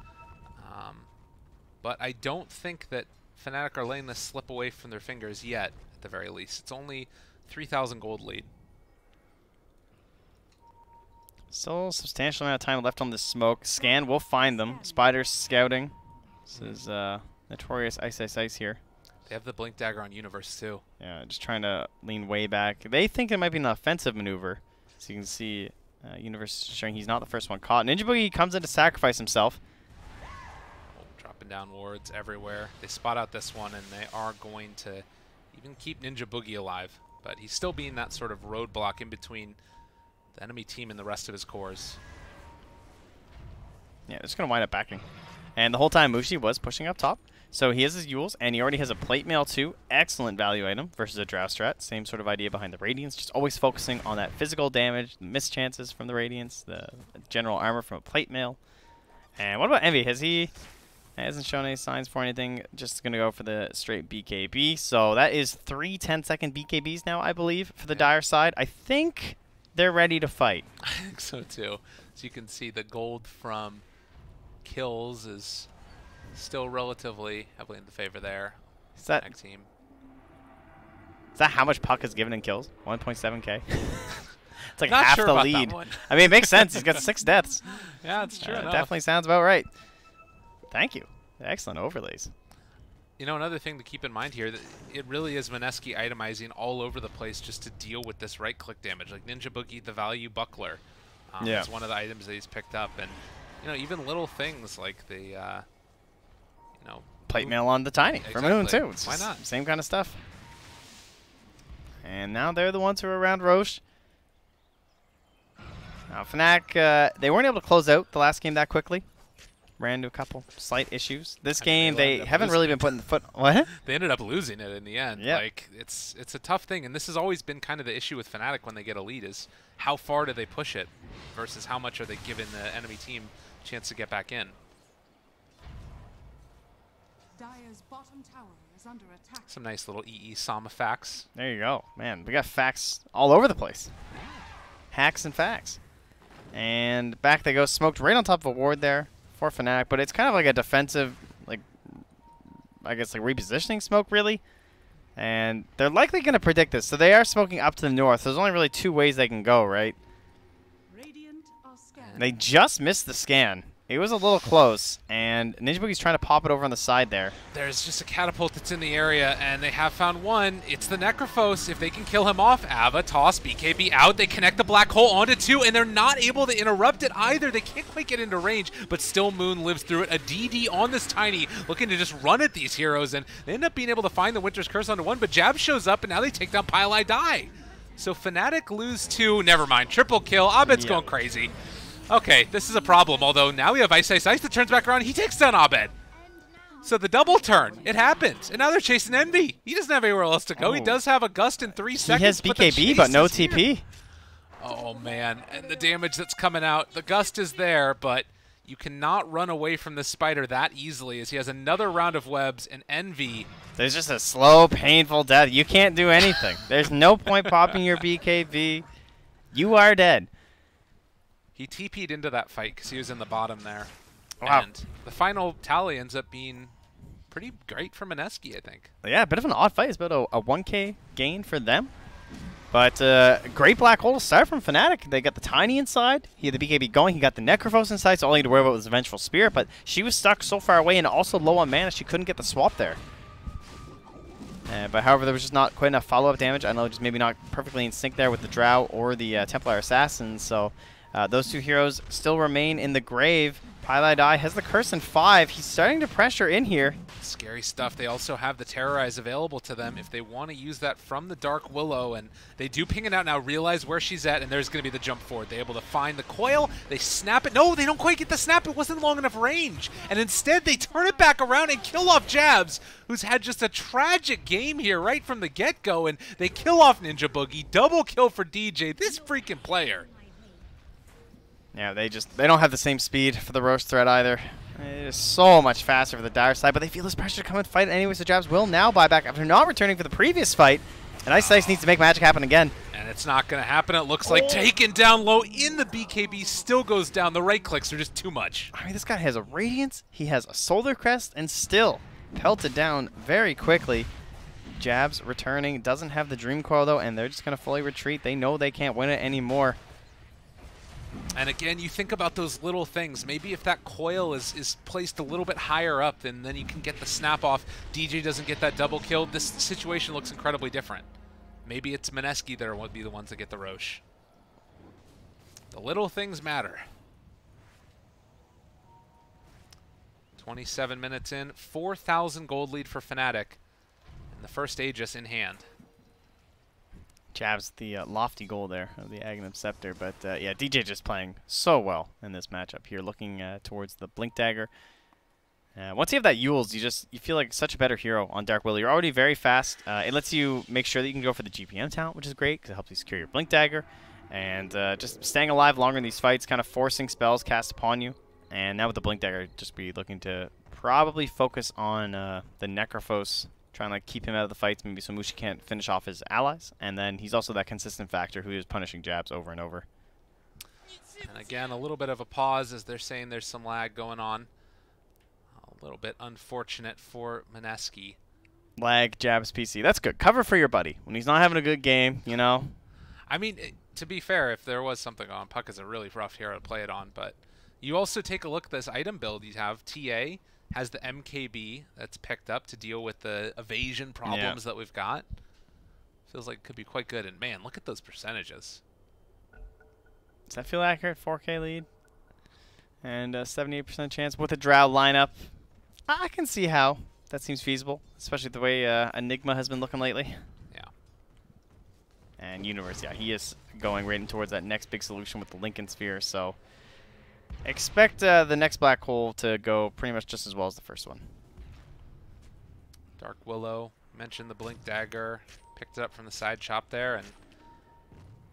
But I don't think that Fnatic are letting this slip away from their fingers yet, at the very least. It's only 3,000 gold lead. Still a substantial amount of time left on this smoke. Scan will find them. Spider's scouting. This is notorious Ice here. They have the Blink Dagger on Universe too. Yeah, just trying to lean way back. They think it might be an offensive maneuver. So you can see Universe showing he's not the first one caught. Ninja Boogie comes in to sacrifice himself. Oh, dropping down wards everywhere. They spot out this one, and they are going to even keep Ninja Boogie alive. But he's still being that sort of roadblock in between the enemy team and the rest of his cores. Yeah, they're just going to wind up backing. And the whole time Mushi was pushing up top. So he has his Yules, and he already has a Plate Mail too. Excellent value item versus a Drow strat. Same sort of idea behind the Radiance. Just always focusing on that physical damage, the miss chances from the Radiance, the general armor from a Plate Mail. And what about Envy? Hasn't shown any signs for anything. Just going to go for the straight BKB. So that is 3 10-second BKBs now, I believe, for the Dire side. I think they're ready to fight. I think so too. So you can see the gold from kills is still relatively heavily in the favor there. Is that team? Is that how much Puck is given in kills? 1.7k. It's like Not half sure the about lead. that one. I mean, it makes sense. He's got 6 deaths. Yeah, it's true. Definitely sounds about right. Thank you. Excellent overlays. You know, another thing to keep in mind here, that it really is Mineski itemizing all over the place just to deal with this right-click damage. Like Ninja Boogie, the value buckler, is one of the items that he's picked up. And, you know, even little things like the, Plate Mail on the Tiny for Moon, too. It's Why not? Same kind of stuff. And now they're the ones who are around Roche. Now, Fnatic, they weren't able to close out the last game that quickly. Ran into a couple slight issues. This game, they haven't really been putting the foot... What? They ended up losing it in the end. Yeah. Like, it's a tough thing, and this has always been kind of the issue with Fnatic when they get a lead is how far do they push it versus how much are they giving the enemy team a chance to get back in. Dire's bottom tower is under attack. Some nice little EE Sama facts. There you go. Man, we got facts all over the place. Hacks and facts. And back they go. Smoked right on top of a ward there for Fnatic, but it's kind of like a defensive, like, I guess, like repositioning smoke, really. And they're likely going to predict this. So they are smoking up to the north. There's only really 2 ways they can go, right? Radiant are scanned. They just missed the scan. It was a little close, and Ninja Boogie's trying to pop it over on the side there. There's just a catapult that's in the area, and they have found one. It's the Necrophos. If they can kill him off, Ava, toss, BKB out. They connect the black hole onto 2, and they're not able to interrupt it either. They can't quite get into range, but still Moon lives through it. A DD on this Tiny, looking to just run at these heroes, and they end up being able to find the Winter's Curse onto 1, but Jab shows up, and now they take down Pile I Die. So Fnatic lose 2. Never mind. Triple kill. Abed's going crazy. Okay, this is a problem, although now we have Ice that turns back around. He takes down Abed. So the double turn, it happens. And now they're chasing Envy. He doesn't have anywhere else to go. He does have a Gust in 3 seconds. He has BKB, but no TP. Oh, man. And the damage that's coming out. The Gust is there, but you cannot run away from this Spider that easily as he has another round of webs and Envy. There's just a slow, painful death. You can't do anything. There's no point popping your BKB. You are dead. He TP'd into that fight because he was in the bottom there. Wow. And the final tally ends up being pretty great for Mineski, I think. Yeah, a bit of an odd fight. It's about a 1K gain for them. But great black hole to start from Fnatic. They got the Tiny inside. He had the BKB going. He got the Necrophos inside, so all he had to worry about was the Vengeful Spirit. But she was stuck so far away and also low on mana, she couldn't get the swap there. But however, there was just not quite enough follow-up damage. I know just maybe not perfectly in sync there with the Drow or the Templar Assassins. So those two heroes still remain in the grave. Pylai has the Curse in 5. He's starting to pressure in here. Scary stuff. They also have the Terrorize available to them if they want to use that from the Dark Willow, and they do ping it out now, realize where she's at, and there's going to be the jump forward. They're able to find the coil. They snap it. No, they don't quite get the snap. It wasn't long enough range, and instead they turn it back around and kill off Jabs, who's had just a tragic game here right from the get-go, and they kill off Ninja Boogie. Double kill for DJ. This freaking player. Yeah, they don't have the same speed for the Roche threat either. It is so much faster for the Dire side, but they feel this pressure to come and fight anyway, so Jabs will now buy back after not returning for the previous fight. And Ice needs to make magic happen again. And it's not going to happen. It looks like taken down low in the BKB still goes down. The right clicks are just too much. I mean, this guy has a Radiance, he has a Solar Crest, and still pelted down very quickly. Jabs returning, doesn't have the Dream Coil though, and they're just going to fully retreat. They know they can't win it anymore. And again, you think about those little things. Maybe if that coil is placed a little bit higher up, then you can get the snap off. DJ doesn't get that double kill. This situation looks incredibly different. Maybe it's Mineski that would be the ones that get the Roche. The little things matter. 27 minutes in, 4,000 gold lead for Fnatic, and the first Aegis in hand. Jabs the lofty goal there of the Aghanim Scepter, but yeah, DJ just playing so well in this matchup here, looking towards the Blink Dagger. Once you have that Yules, you feel like such a better hero on Dark Willow. You're already very fast. It lets you make sure that you can go for the GPM talent, which is great because it helps you secure your Blink Dagger, and just staying alive longer in these fights, kind of forcing spells cast upon you. And now with the Blink Dagger, just be looking to probably focus on the Necrophos, trying to like keep him out of the fights, maybe so Mushi can't finish off his allies. And then he's also that consistent factor who is punishing Jabs over and over. And again, a little bit of a pause as they're saying there's some lag going on. A little bit unfortunate for Mineski. Lag, Jabs, PC. That's good. Cover for your buddy. When he's not having a good game, you know? I mean, to be fair, if there was something on, Puck is a really rough hero to play it on, but you also take a look at this item build you have. TA has the MKB that's picked up to deal with the evasion problems that we've got. Feels like it could be quite good. And man, look at those percentages. Does that feel accurate? 4K lead and 78% chance with a Drow lineup. I can see how that seems feasible, especially the way Enigma has been looking lately. Yeah. And Universe, yeah, he is going right in towards that next big solution with the Lincoln Sphere. So expect the next black hole to go pretty much just as well as the first one. Dark Willow, mentioned the Blink Dagger, picked it up from the side chop there, and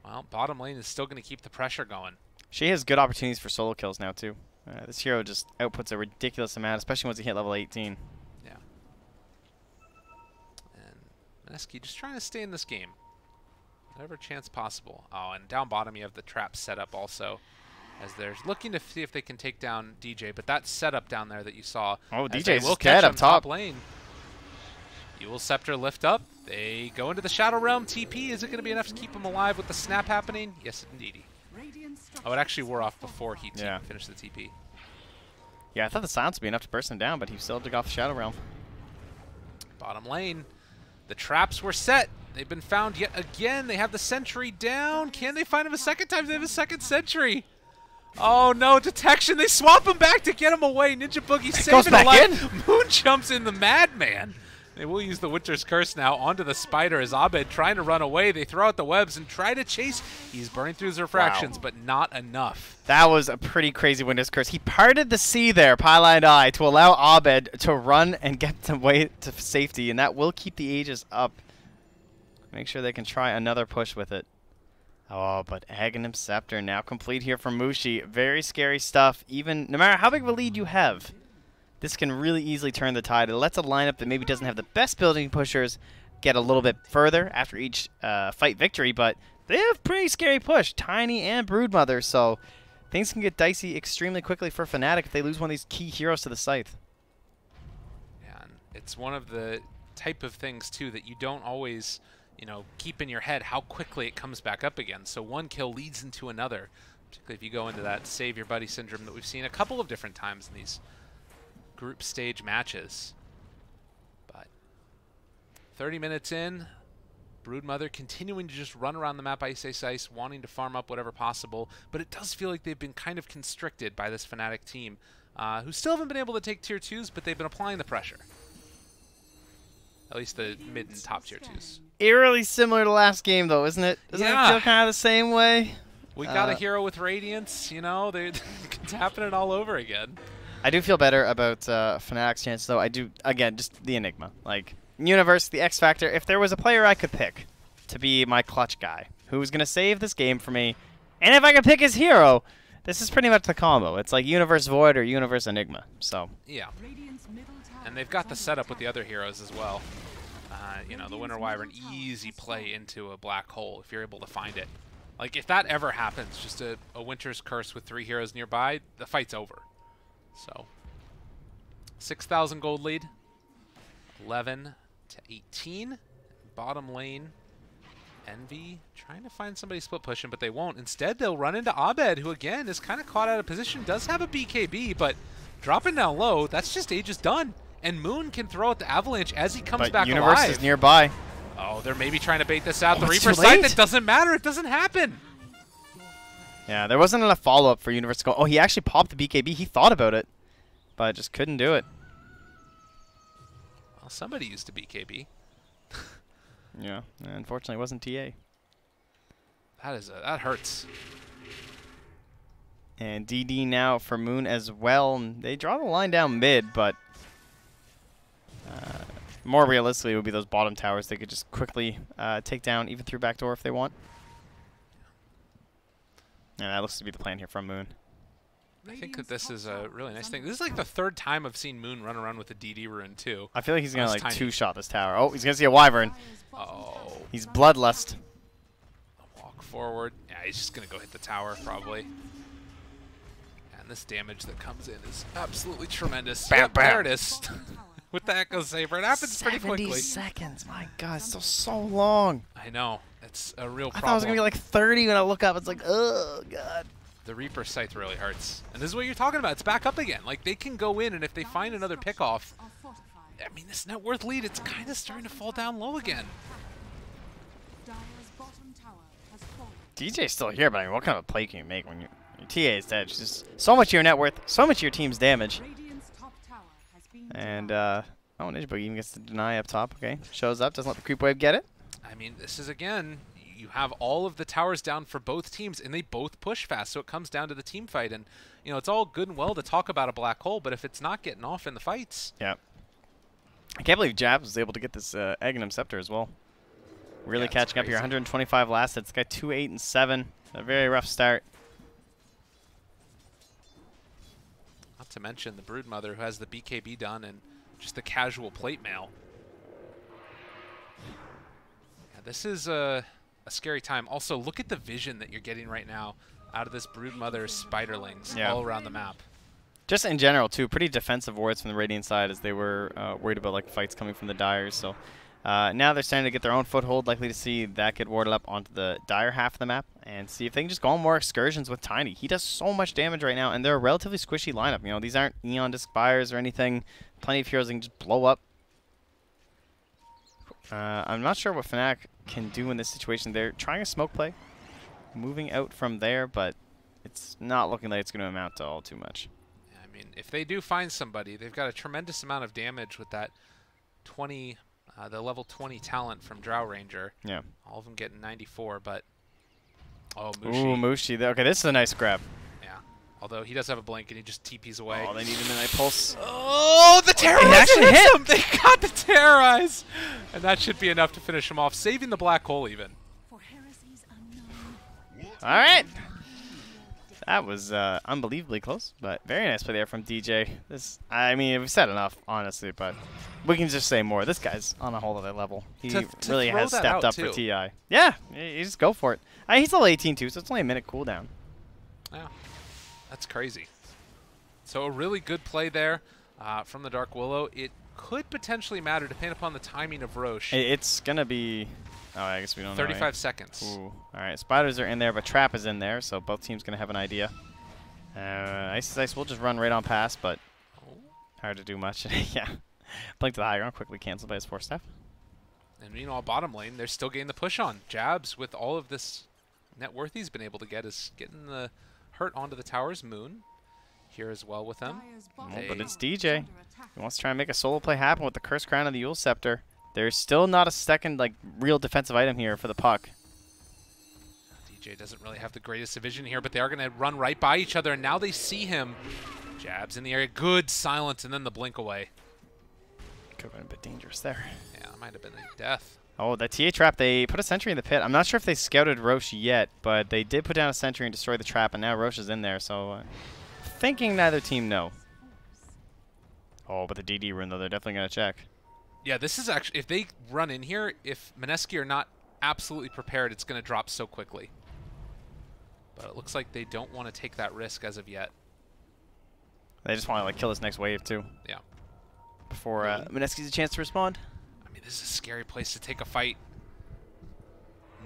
well, bottom lane is still going to keep the pressure going. She has good opportunities for solo kills now too. This hero just outputs a ridiculous amount, especially once he hit level 18. Yeah. And Mineski just trying to stay in this game. Whatever chance possible. Oh, and down bottom you have the trap set up also, as they're looking to see if they can take down DJ. But that setup down there that you saw. Oh, DJ's will dead catch up top lane. Eul Scepter lift up. They go into the Shadow Realm. TP, is it going to be enough to keep him alive with the snap happening? Yes, indeedy. Oh, it actually wore off before he finished the TP. Yeah, I thought the silence would be enough to burst him down, but he still had to go off the Shadow Realm. Bottom lane. The traps were set. They've been found yet again. They have the sentry down. Can they find him a second time? They have a second sentry. Oh, no. Detection. They swap him back to get him away. Ninja Boogie saving alive. Moon jumps in the Madman. They will use the Winter's Curse now onto the Spider as Abed trying to run away. They throw out the webs and try to chase. He's burning through his refractions, but not enough. That was a pretty crazy Winter's Curse. He parted the sea there, Pylai and I, to allow Abed to run and get away to safety, and that will keep the Aegis up. Make sure they can try another push with it. Oh, but Aghanim Scepter now complete here from Mushi. Very scary stuff. Even no matter how big of a lead you have, this can really easily turn the tide. It lets a lineup that maybe doesn't have the best building pushers get a little bit further after each fight victory, but they have pretty scary push, Tiny and Broodmother, so things can get dicey extremely quickly for Fnatic if they lose one of these key heroes to the Scythe. Yeah, and it's one of the type of things, too, that you don't always, you know, keep in your head how quickly it comes back up again. So one kill leads into another, particularly if you go into that save your buddy syndrome that we've seen a couple of different times in these group stage matches. But 30 minutes in, Broodmother continuing to just run around the map ice, wanting to farm up whatever possible, but it does feel like they've been kind of constricted by this Fnatic team, who still haven't been able to take tier 2s, but they've been applying the pressure. At least the mid and top tier 2s. Eerily similar to last game, though, isn't it? Doesn't it feel kind of the same way? We got a hero with Radiance, you know, it's happening all over again. I do feel better about Fnatic's chances, though. I do, again, just the Enigma. Like, Universe, the X Factor, if there was a player I could pick to be my clutch guy who was going to save this game for me, and if I could pick his hero, this is pretty much the combo. It's like Universe Void or Universe Enigma. So yeah. And they've got the setup with the other heroes as well. You know, the Winter Wyvern, easy play into a black hole if you're able to find it. Like, if that ever happens, just a Winter's Curse with 3 heroes nearby, the fight's over. So, 6,000 gold lead, 11 to 18. Bottom lane, Envy trying to find somebody split pushing, but they won't. Instead, they'll run into Abed, who again is kind of caught out of position. Does have a BKB, but dropping down low, that's just Aegis done. And Moon can throw out the Avalanche as he comes back Universe alive. is nearby. Oh, they're maybe trying to bait this out. The It's Reaper too side, late. that doesn't matter. It doesn't happen. Yeah, there wasn't enough follow-up for Universe to go. Oh, he actually popped the BKB. He thought about it, but just couldn't do it. Well, somebody used a BKB. Yeah, unfortunately, it wasn't TA. That hurts. And DD now for Moon as well. They draw the line down mid, but more realistically, it would be those bottom towers they could just quickly take down, even through backdoor if they want. And that looks to be the plan here from Moon. I think that this is a really nice thing. This is like the 3rd time I've seen Moon run around with a DD rune, too. I feel like he's going to like tiny. two-shot this tower. Oh, he's going to see a Wyvern. Oh. He's Bloodlust. Walk forward. Yeah, he's just going to go hit the tower, probably. And this damage that comes in is absolutely tremendous. Bam, Yep, bam. there it is. With the Echo Saber. It happens pretty quickly. 70 seconds. My God, it's still so long. I know. It's a real I problem. thought it was going to be like 30 when I look up. It's like, oh, God. The Reaper Scythe really hurts. And this is what you're talking about. It's back up again. Like, they can go in, and if they find another pickoff, I mean, this net worth lead, it's kind of starting to fall down low again. DJ's still here, but I mean, what kind of a play can you make when your TA is dead? It's just so much of your net worth, so much of your team's damage. And, oh, Ninja Boogie even gets to deny up top. Okay, shows up, doesn't let the creep wave get it. I mean, this is, again, you have all of the towers down for both teams, and they both push fast, so it comes down to the team fight. And, you know, it's all good and well to talk about a black hole, but if it's not getting off in the fights... Yeah. I can't believe Jabs was able to get this Aghanim Scepter as well. Really catching up here. 125 last. It's got 2, 8, and 7. A very rough start. Not to mention the Broodmother, who has the BKB done and just the casual plate mail. Yeah, this is a scary time. Also, look at the vision that you're getting right now out of this Broodmother Spiderlings all around the map. Just in general, too, pretty defensive wards from the Radiant side as they were worried about like fights coming from the Dyers. So now they're starting to get their own foothold, likely to see that get warded up onto the Dire half of the map and see if they can just go on more excursions with Tiny. He does so much damage right now, and they're a relatively squishy lineup. You know, these aren't Neon Disc Buyers or anything. Plenty of heroes that can just blow up. I'm not sure what Fnatic can do in this situation. They're trying a smoke play, moving out from there, but it's not looking like it's going to amount to all too much. I mean, if they do find somebody, they've got a tremendous amount of damage with that 20, the level 20 talent from Drow Ranger. Yeah. All of them getting 94, but... Oh, Mushi. Ooh, Mushi. Okay, this is a nice grab. Yeah. Although he does have a blink and he just TPs away. Oh, they need a Midnight Pulse. Oh, the Terrorize actually hit him! They got the Terrorize! And that should be enough to finish him off, saving the black hole even. All right. That was unbelievably close, but very nice play there from DJ. This, I mean, we've said enough, honestly, but we can just say more. This guy's on a whole other level. He really has stepped up for TI. Yeah, you just go for it. He's level 18 too, so it's only a minute cooldown. Yeah. That's crazy. So a really good play there from the Dark Willow. It could potentially matter depending upon the timing of Roche. It's going to be... Oh, I guess we don't know. 35 seconds. Ooh. All right, Spiders are in there, but Trap is in there, so both teams going to have an idea. Ice will just run right on past, but hard to do much. Yeah. Blink to the high ground, quickly canceled by his 4-step. And meanwhile, bottom lane, they're still getting the push on. Jabs, with all of this net worth he's been able to get, is getting the hurt onto the towers. Moon here as well with them. Oh, but it's DJ. He wants to try and make a solo play happen with the Curse Crown and the Yule Scepter. There's still not a second real defensive item here for the puck. DJ doesn't really have the greatest vision here, but they are going to run right by each other, and now they see him. Jabs in the area, good silence, and then the blink away. Could have been a bit dangerous there. Yeah, that might have been a death. Oh, that TA trap, they put a sentry in the pit. I'm not sure if they scouted Roche yet, but they did put down a sentry and destroy the trap, and now Roche is in there, so thinking neither team no. Oh, but the DD rune, though, they're definitely going to check. Yeah, this is actually, if they run in here, if Mineski are not absolutely prepared, it's going to drop so quickly. But it looks like they don't want to take that risk as of yet. They just want to kill this next wave, too. Yeah. Before Mineski's a chance to respond. I mean, this is a scary place to take a fight.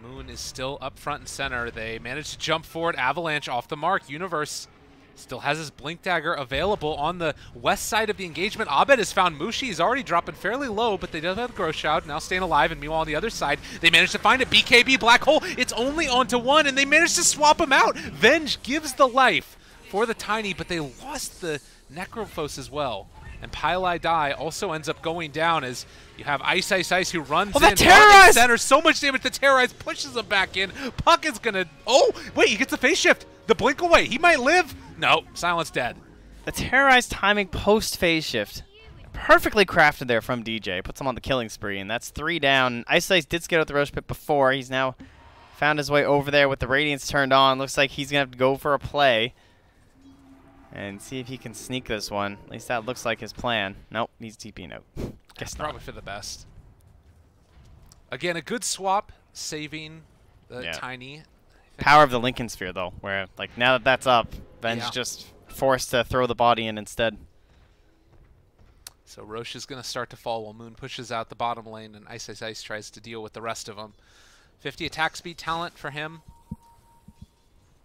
Moon is still up front and center. They managed to jump forward. Avalanche off the mark. Universe still has his Blink Dagger available on the west side of the engagement. Abed has found Mushi. He's already dropping fairly low, but they do have the Grow Shroud, now staying alive. And meanwhile, on the other side, they managed to find it. BKB Black Hole. It's only onto one, and they managed to swap him out. Venge gives the life for the Tiny, but they lost the Necrophos as well. And Pylai Die also ends up going down as you have Ice who runs in. Terrorize! Center, so much damage. The Terrorize pushes him back in. Puck is going to... Oh, wait, he gets the phase shift. The blink away. He might live. No, Silence dead. The Terrorize timing post-phase shift. Perfectly crafted there from DJ. Puts him on the killing spree, and that's 3 down. Ice did skate out the Roche pit before. He's now found his way over there with the Radiance turned on. Looks like he's going to have to go for a play and see if he can sneak this one. At least that looks like his plan. Nope, he's TPing out. Guess not. Probably for the best. Again, a good swap, saving the Tiny. Power of the Lincoln Sphere, though, where now that that's up, Ben's just forced to throw the body in instead. So Roche is going to start to fall while Moon pushes out the bottom lane, and Ice tries to deal with the rest of them. 50 attack speed talent for him.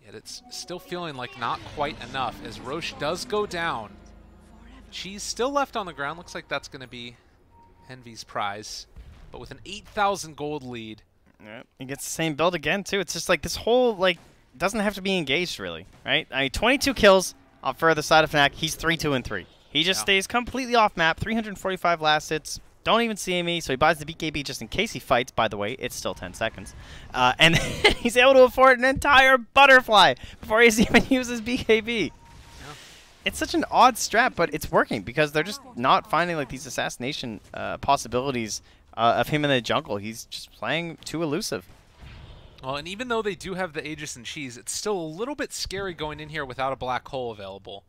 Yet it's still feeling like not quite enough as Roche does go down. Cheese still left on the ground. Looks like that's going to be Envy's prize. But with an 8,000 gold lead. Yep. He gets the same build again, too. It's just this whole, doesn't have to be engaged, really, right? I mean, 22 kills off further side of Fnatic. He's 3-2-3. He just stays completely off map. 345 last hits. Don't even see me, so he buys the BKB just in case he fights. By the way, it's still 10 seconds. And he's able to afford an entire butterfly before he even uses BKB. Yeah. It's such an odd strat, but it's working because they're just not finding these assassination possibilities of him in the jungle. He's just playing too elusive. Well, and even though they do have the Aegis and Cheese, it's still a little bit scary going in here without a black hole available.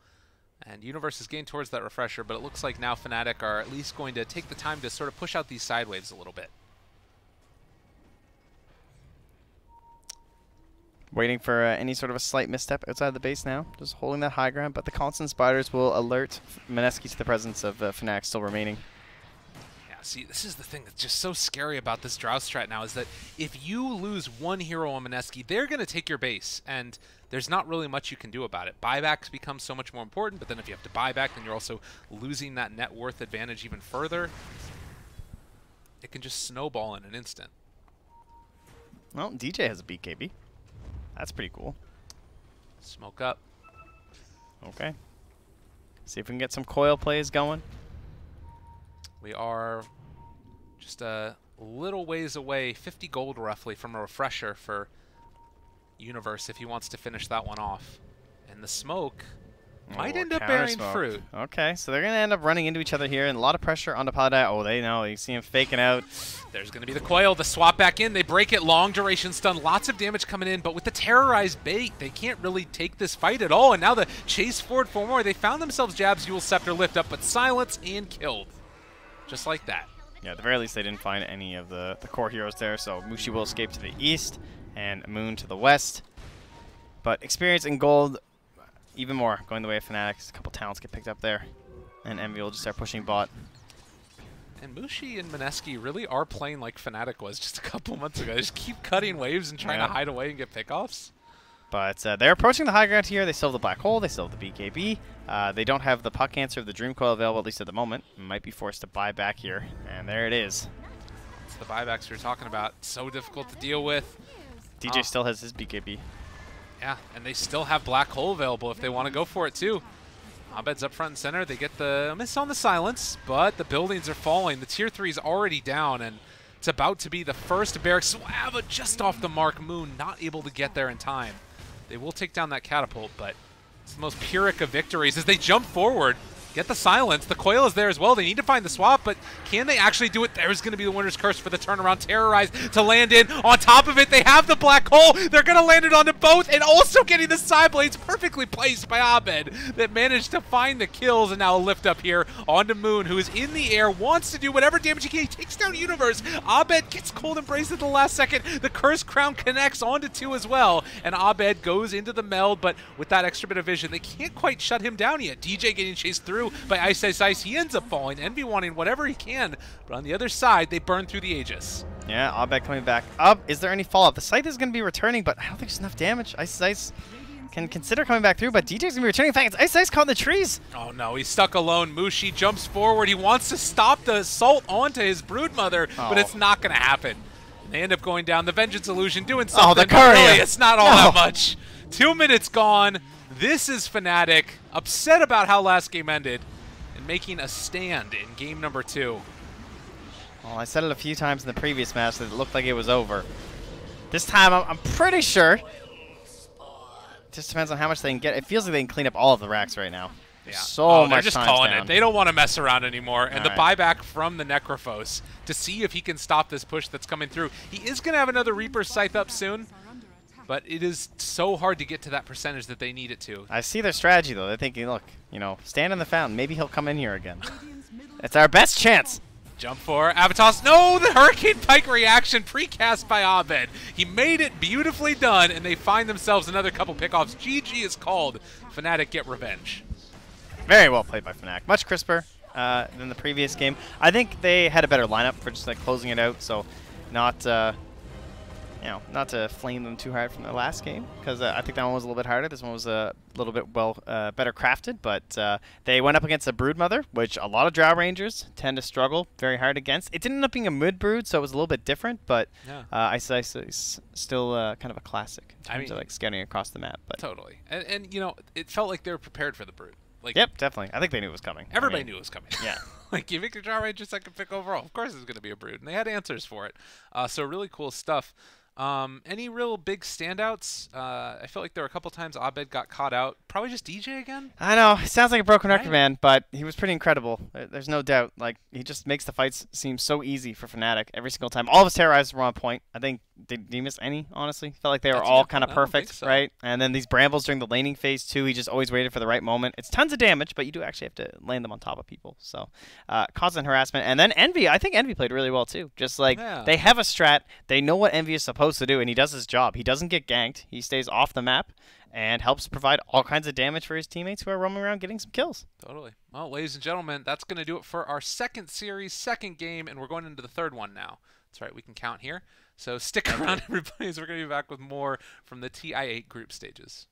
And Universe is getting towards that refresher, but it looks like now Fnatic are at least going to take the time to sort of push out these side waves a little bit. Waiting for any sort of a slight misstep outside the base now. Just holding that high ground, but the constant spiders will alert Mineski to the presence of Fnatic still remaining. Yeah, see, this is the thing that's just so scary about this Drow strat now, is that if you lose one hero on Mineski, they're going to take your base, and there's not really much you can do about it. Buybacks become so much more important, but then if you have to buy back, then you're also losing that net worth advantage even further. It can just snowball in an instant. Well, DJ has a BKB. That's pretty cool. Smoke up. Okay. See if we can get some coil plays going. We are just a little ways away, 50 gold roughly, from a refresher for Universe if he wants to finish that one off. And the smoke might end up bearing fruit. Okay, so they're going to end up running into each other here, and a lot of pressure on the Paladin. Oh, they know. You see him faking out. There's going to be the coil, the swap back in. They break it, long duration stun, lots of damage coming in, but with the terrorized bait, they can't really take this fight at all. And now the chase forward for more. They found themselves Jab's Yule Scepter lift up, but silence and killed. Just like that. Yeah, at the very least, they didn't find any of the core heroes there, so Mushi will escape to the east and Moon to the west. But experience and gold even more going the way of Fnatic. A couple talents get picked up there. And Envy will just start pushing bot. And Mushi and Mineski really are playing like Fnatic was just a couple months ago. They just keep cutting waves and trying to hide away and get pickoffs. But they're approaching the high ground here. They still have the Black Hole. They still have the BKB. They don't have the Puck Answer of the Dream Coil available, at least at the moment. Might be forced to buy back here. And there it is. It's the buybacks we were talking about. So difficult to deal with. DJ still has his BKB. Yeah, and they still have Black Hole available if they want to go for it too. Abed's up front and center. They get the miss on the silence, but the buildings are falling. The tier 3 is already down, and it's about to be the first barracks. Swava just off the mark. Moon not able to get there in time. They will take down that catapult, but it's the most Pyrrhic of victories as they jump forward. Get the silence. The coil is there as well. They need to find the swap, but can they actually do it? There's going to be the winner's curse for the turnaround. Terrorize to land in. On top of it, they have the black hole. They're going to land it onto both, and also getting the side blades perfectly placed by Abed that managed to find the kills, and now a lift up here onto Moon, who is in the air, wants to do whatever damage he can. He takes down Universe. Abed gets cold embrace at the last second. The Curse Crown connects onto 2 as well, and Abed goes into the meld, but with that extra bit of vision, they can't quite shut him down yet. DJ getting chased through by Ice Ice Ice. He ends up falling. Envy wanting whatever he can, but on the other side, they burn through the Aegis. Yeah, Abed coming back up. Is there any fallout? The Scythe is going to be returning, but I don't think there's enough damage. Ice Ice can consider coming back through, but DJ's going to be returning. In fact, it's Ice Ice caught in the trees. Oh no, he's stuck alone. Mushi jumps forward. He wants to stop the assault onto his broodmother, but it's not going to happen. And they end up going down. The Vengeance Illusion doing something. Oh, the courier. Really, it's not all that much. 2 minutes gone. This is Fnatic, upset about how last game ended, and making a stand in game number 2. Well, I said it a few times in the previous match that it looked like it was over. This time, I'm pretty sure. Just depends on how much they can get. It feels like they can clean up all of the racks right now. Yeah. So much they're just time's calling down. it. They don't want to mess around anymore. And All the right. buyback from the Necrophos to see if he can stop this push that's coming through. He is going to have another Reaper Scythe up soon, but it is so hard to get to that percentage that they need it to. I see their strategy, though. They're thinking, look, you know, stand in the fountain. Maybe he'll come in here again. It's our best chance. Jump for Avatos. No, the Hurricane Pike reaction precast by Abed. He made it beautifully done, and they find themselves another couple pickoffs. GG is called. Fnatic get revenge. Very well played by Fnatic. Much crisper than the previous game. I think they had a better lineup for just like closing it out, so not you know, not to flame them too hard from the last game, because I think that one was a little bit harder. This one was a little bit better crafted, but they went up against a Broodmother, which a lot of Drow Rangers tend to struggle very hard against. It didn't end up being a mid-brood, so it was a little bit different, but Yeah. Ice Ice is still kind of a classic in terms of like scouting across the map. But Totally. And you know, it felt like they were prepared for the Brood. Like, yep, definitely. I think they knew it was coming. Everybody knew it was coming. Yeah. Like, you make your Drow Ranger second pick overall. Of course it's going to be a Brood. And they had answers for it. So really cool stuff. Any real big standouts? I felt like there were a couple times Abed got caught out. Probably just DJ again? I know. It sounds like a broken record, Right. man, but he was pretty incredible. There's no doubt. Like, he just makes the fights seem so easy for Fnatic every single time. All of his terrorizers were on point. I think, did he miss any, honestly? Felt like they were That's a all good kind of point. I don't think perfect, so. right? And then these brambles during the laning phase, too, he just always waited for the right moment. It's tons of damage, but you do actually have to land them on top of people. So, constant harassment. And then Envy, I think Envy played really well, too. Just like, they have a strat. They know what Envy is supposed to do, and he does his job. He doesn't get ganked. He stays off the map and helps provide all kinds of damage for his teammates who are roaming around getting some kills. Totally. Well, ladies and gentlemen, that's going to do it for our second series, second game, and we're going into the third one now. That's right, we can count here. So stick around, everybody, as we're going to be back with more from the TI8 group stages.